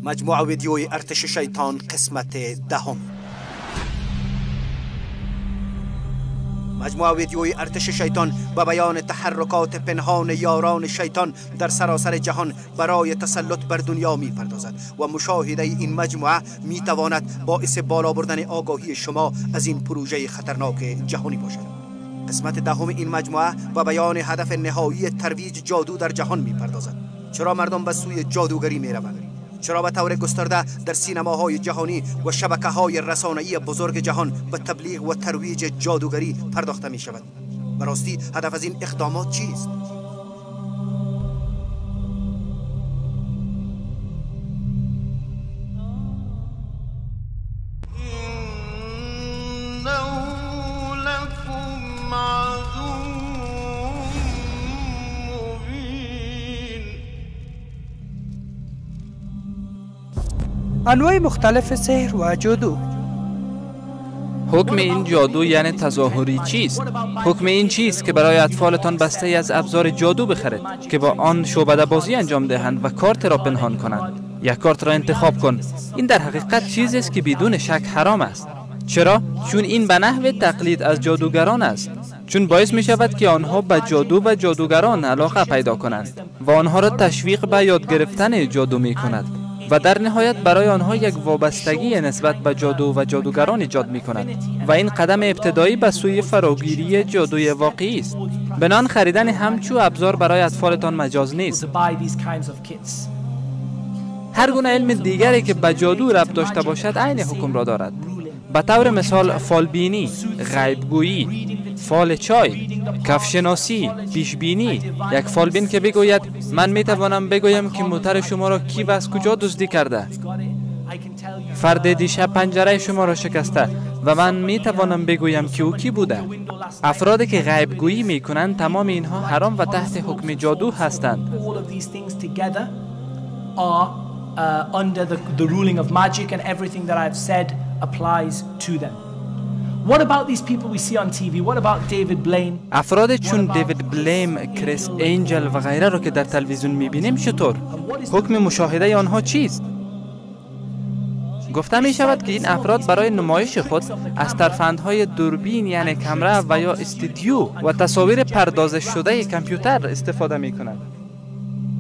مجموعه ویدیوی ارتش شیطان قسمت دهم. مجموعه ویدیوی ارتش شیطان با بیان تحرکات پنهان یاران شیطان در سراسر جهان برای تسلط بر دنیا می پردازد و مشاهده این مجموعه می تواند باعث بالا بردن آگاهی شما از این پروژه خطرناک جهانی باشد. قسمت دهم این مجموعه با بیان هدف نهایی ترویج جادو در جهان می پردازد. چرا مردم به سوی جادوگری می روند؟ چرا به طور گسترده در سینماهای جهانی و شبکه‌های رسانه‌ای بزرگ جهان به تبلیغ و ترویج جادوگری پرداخته می شود؟ به راستی هدف از این اقدامات چیست؟ انواع مختلف سحر و جادو. حکم این جادو یعنی تظاهری چیست؟ حکم این چیست که برای اطفالتان بسته از ابزار جادو بخرید که با آن شعبده بازی انجام دهند و کارت را پنهان کنند. یک کارت را انتخاب کن. این در حقیقت چیزی است که بدون شک حرام است. چرا؟ چون این به نحو تقلید از جادوگران است. چون باعث می شود که آنها به جادو و جادوگران علاقه پیدا کنند و آنها را تشویق به یاد گرفتن جادو می کند و در نهایت برای آنها یک وابستگی نسبت به جادو و جادوگران ایجاد می کند و این قدم ابتدایی به سوی فراگیری جادوی واقعی است. بنان خریدن همچو ابزار برای اطفالتان مجاز نیست. هر گونه علم دیگری که به جادو ربط داشته باشد عین حکم را دارد. به طور مثال فالبینی، غیبگویی، فال چای، کفشناسی، پیشبینی. یک فالبین که بگوید من می توانم بگویم که موتر شما را کی و از کجا دزدی کرده. فرد دیشب پنجره شما را شکسته و من می توانم بگویم که او کی بوده. افرادی که غیبگویی می کنند تمام اینها حرام و تحت حکم جادو هستند. Under the ruling of magic, and everything that I've said applies to them. What about these people we see on TV? What about David Blaine? افراد چون دیوید بلیم، کریس اینجل و غیره رو که در تلویزیون میبینیم چطور؟ حکم مشاهده آنها چیست؟ گفته می شود که این افراد برای نمایش خود از ترفندهای دوربین یعنی کامرا و یا استودیو و تصاویر پردازش شده کامپیوتر استفاده می کنند.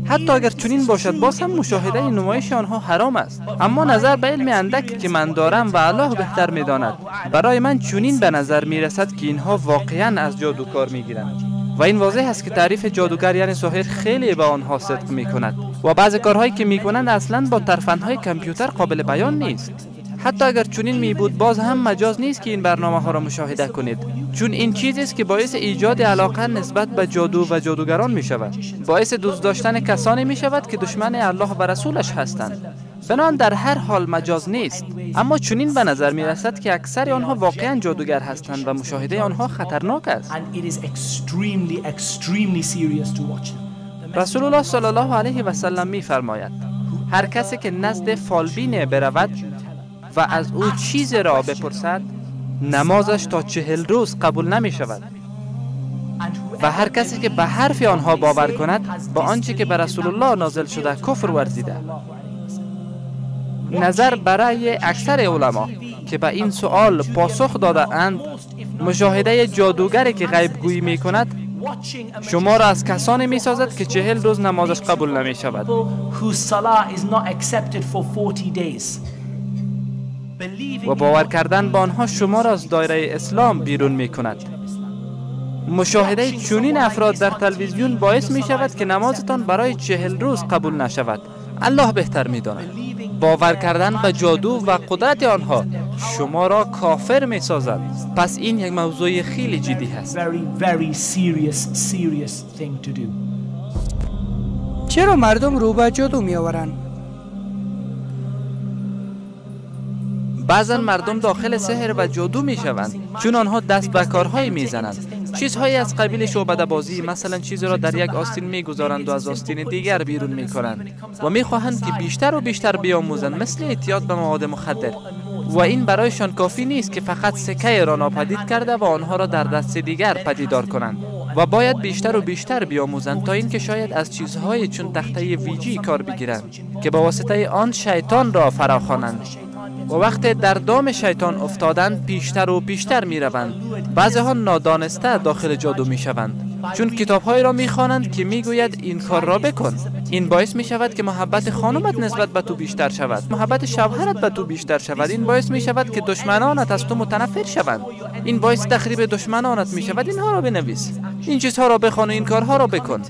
حتی اگر چنین باشد باز هم مشاهده نمایش آنها حرام است. اما نظر به علم اندک که من دارم و الله بهتر می داند، برای من چنین به نظر می رسد که اینها واقعا از جادو کار می گیرند و این واضح است که تعریف جادوگر یعنی ساحر خیلی به آنها صدق می کند و بعض کارهایی که می کنند اصلا با ترفندهای کامپیوتر قابل بیان نیست. حتی اگر چنین می بود باز هم مجاز نیست که این برنامه ها را مشاهده کنید، چون این چیزی است که باعث ایجاد علاقه نسبت به جادو و جادوگران می شود. باعث دوست داشتن کسانی می شود که دشمن الله و رسولش هستند. بنان در هر حال مجاز نیست، اما چنین به نظر می رسد که اکثر آنها واقعا جادوگر هستند و مشاهده آنها خطرناک است. رسول الله صلی الله علیه و سلم می فرماید هر کسی که نزد فالبین برود و از او چیز را بپرسد نمازش تا 40 روز قبول نمی شود و هر کسی که به حرف آنها باور کند با آنچه که به رسول الله نازل شده کفر ورزیده. نظر برای اکثر علما که به این سوال پاسخ داده اند مشاهده جادوگری که غیبگویی می کند شما را از کسانی می سازد که 40 روز نمازش قبول نمی شود. و باور کردن با آنها شما را از دایره اسلام بیرون می کند. مشاهده چنین افراد در تلویزیون باعث می شود که نمازتان برای 40 روز قبول نشود. الله بهتر می داند. باور کردن به جادو و قدرت آنها شما را کافر می سازد. پس این یک موضوع خیلی جدی هست. چرا مردم رو به جادو می آورند؟ بعضا مردم داخل سحر و جادو می شوند چون آنها دست به کارهایی می زنند. چیزهایی از قبیل شعبده بازی، مثلا چیزی را در یک آستین می گذارند و از آستین دیگر بیرون می کنند و می خواهند که بیشتر و بیشتر بیاموزند، مثل اعتیاد به مواد مخدر. و این برایشان کافی نیست که فقط سکه را ناپدید کرده و آنها را در دست دیگر پدیدار کنند و باید بیشتر و بیشتر بیاموزند تا اینکه شاید از چیزهای چون تخته ویجی کار بگیرند که با واسطه آن شیطان را فراخوانند و وقتی در دام شیطان افتادند پیشتر و پیشتر می روند. بعضی ها نادانسته داخل جادو می شوند چون کتاب‌هایی را می‌خوانند که می‌گوید این کار را بکن. این باعث می‌شود که محبت خانمت نسبت به تو بیشتر شود، محبت شوهرت به تو بیشتر شود. این باعث می‌شود که دشمنانت از تو متنفر شوند. این باعث تخریب دشمنانت می‌شود. اینها را بنویس، این چیزها را بخوان و این کارها را بکن.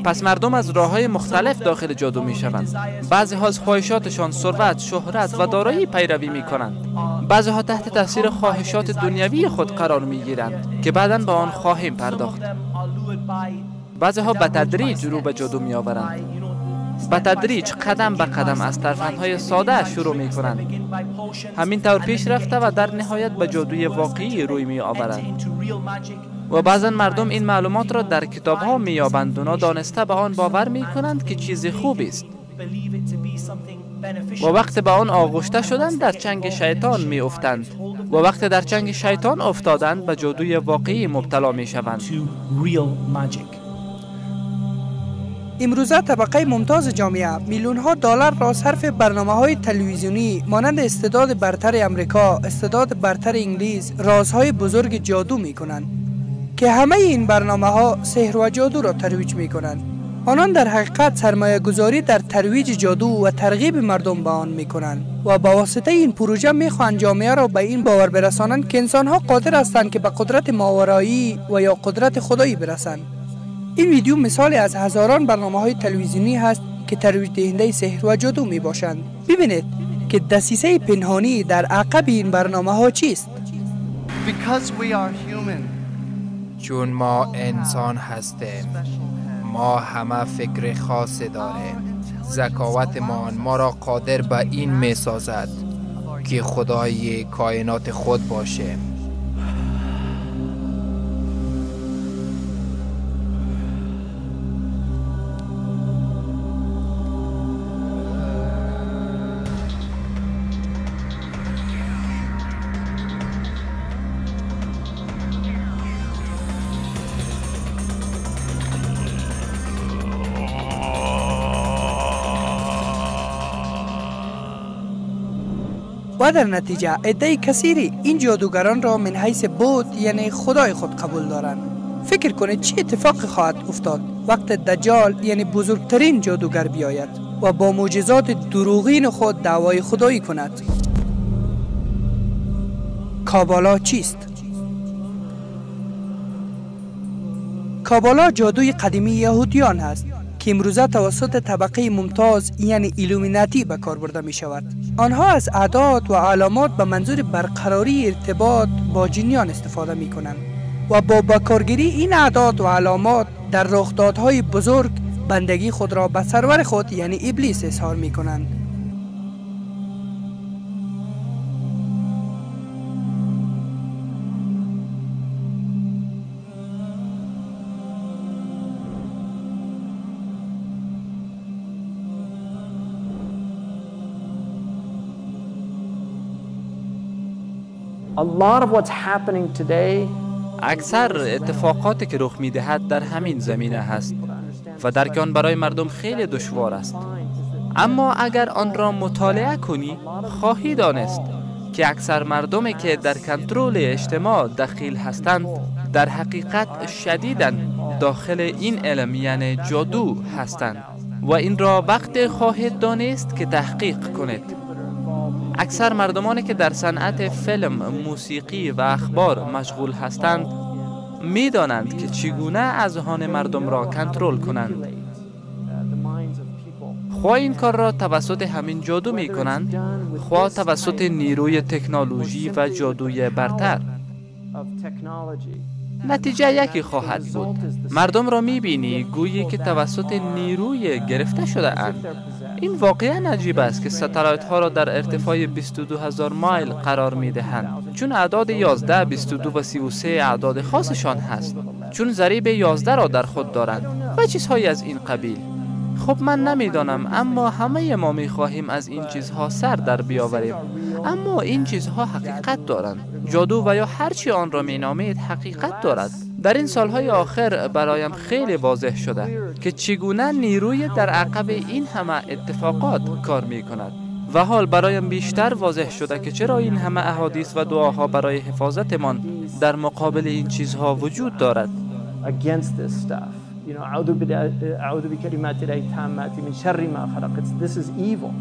پس مردم از راه‌های مختلف داخل جادو می‌شوند. بعضی‌ها از خواهشاتشان ثروت، شهرت و دارایی پیروی می‌کنند. بعضی‌ها تحت تاثیر خواهشات دنیوی خود قرار می‌گیرند که بعداً به آن خواهیم پرداخت. بعضی‌ها به تدریج رو به جادو می‌آورند. به تدریج قدم به قدم از ترفندهای ساده شروع می‌کنند. همین طور پیش رفته و در نهایت به جادوی واقعی روی می‌آورند. و بعضا مردم این معلومات را در کتاب‌ها می‌یابند و نادانسته به آن باور می‌کنند که چیز خوبی است. و وقت به آن آغشته شدند در چنگ شیطان می‌افتند و وقت در چنگ شیطان افتادند به جادوی واقعی مبتلا می‌شوند. امروزه طبقه ممتاز جامعه میلیون‌ها دلار را صرف برنامه‌های تلویزیونی مانند استعداد برتر امریکا، استعداد برتر انگلیس، رازهای بزرگ جادو می‌کنند که همه این برنامه‌ها سحر و جادو را ترویج می‌کنند. آنان در حقیقت سرمایه گذاری در ترویج جادو و ترغیب مردم به آن می‌کنند و با واسطه این پروژه می‌خواهند جامعه را به این باور برسانند که انسان‌ها قادر هستند که به قدرت ماورایی و یا قدرت خدایی برسند. این ویدیو مثالی از هزاران برنامه‌های تلویزیونی هست که ترویج دهنده سحر و جادو میباشند. ببینید که دسیسه پنهانی در عقب این برنامه‌ها چیست؟ چون ما انسان هستیم، ما همه فکر خاصی داریم. ذکاوتمان ما را قادر به این می‌سازد که خدای کائنات خود باشیم. و در نتیجه عده کثیری این جادوگران را من حیث بود یعنی خدای خود قبول دارند. فکر کنید چه اتفاقی خواهد افتاد وقت دجال یعنی بزرگترین جادوگر بیاید و با معجزات دروغین خود دعوای خدایی کند. کابالا چیست؟ کابالا جادوی قدیمی یهودیان است که امروزه توسط طبقه ممتاز یعنی ایلومیناتی به کار برده می شود. آنها از اعداد و علامات به منظور برقراری ارتباط با جنیان استفاده می کنند و با بکارگیری این اعداد و علامات در رخدادهای بزرگ بندگی خود را به سرور خود یعنی ابلیس اظهار می کنند. A lot of what's happening today اکثر اتفاقاتی که رخ می‌دهد در همین زمینه هست و درک آن برای مردم خیلی دشوار است. اما اگر آن را مطالعه کنی خواهی دانست که اکثر مردمی که در کنترل اجتماع دخیل هستند در حقیقت شدیداً داخل این علم یعنی جادو هستند و این را وقت خواهید دانست که تحقیق کنید. اکثر مردمانی که در صنعت فیلم، موسیقی و اخبار مشغول هستند می دانند که چگونه اذهان مردم را کنترل کنند. خواه این کار را توسط همین جادو می کنند، خواه توسط نیروی تکنولوژی و جادوی برتر. نتیجه یکی خواهد بود. مردم را می بینی گویی که توسط نیروی گرفته شده اند. این واقعا عجیب است که ستلایت ها را در ارتفاع 22,000 مایل قرار می دهند چون اعداد 11, 22 و 33 اعداد خاصشان هست، چون ضریب 11 را در خود دارند و چیزهایی از این قبیل. خب من نمیدانم، اما همه ما می خواهیم از این چیزها سر در بیاوریم، اما این چیزها حقیقت دارند. جادو و یا هرچی آن را می نامید حقیقت دارد. در این سالهای آخر برایم خیلی واضح شده که چگونه نیروی در عقب این همه اتفاقات کار می کند و حال برایم بیشتر واضح شده که چرا این همه احادیث و دعاها برای حفاظتمان در مقابل این چیزها وجود دارد. Against this stuff. You know, أعوذ بكلمات الله التامات من شر ما خلق. This is evil.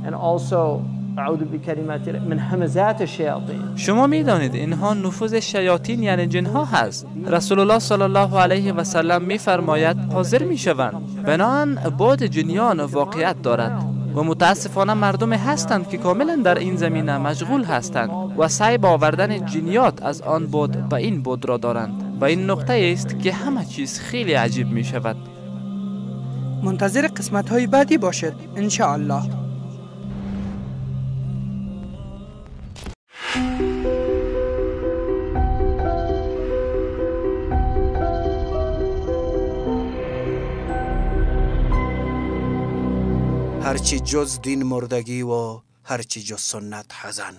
And also أعوذ بكلمات من همزات الشياطين. شما میدانید اینها نفوذ شیاطین یعنی جنها هست. رسول الله صلی الله علیه و سلم میفرماید حاضر میشوند. بنابراین بعد جنیان واقعیت دارد و متاسفانه مردم هستند که کاملا در این زمینه مشغول هستند و سعی به آوردن جنیات از آن بعد به این بعد را دارند و این نقطه است که همه چیز خیلی عجیب می شود. منتظر قسمت های بعدی باشد ان شاء الله. هرچی جز دین مردگی و هرچی جز سنت حزن.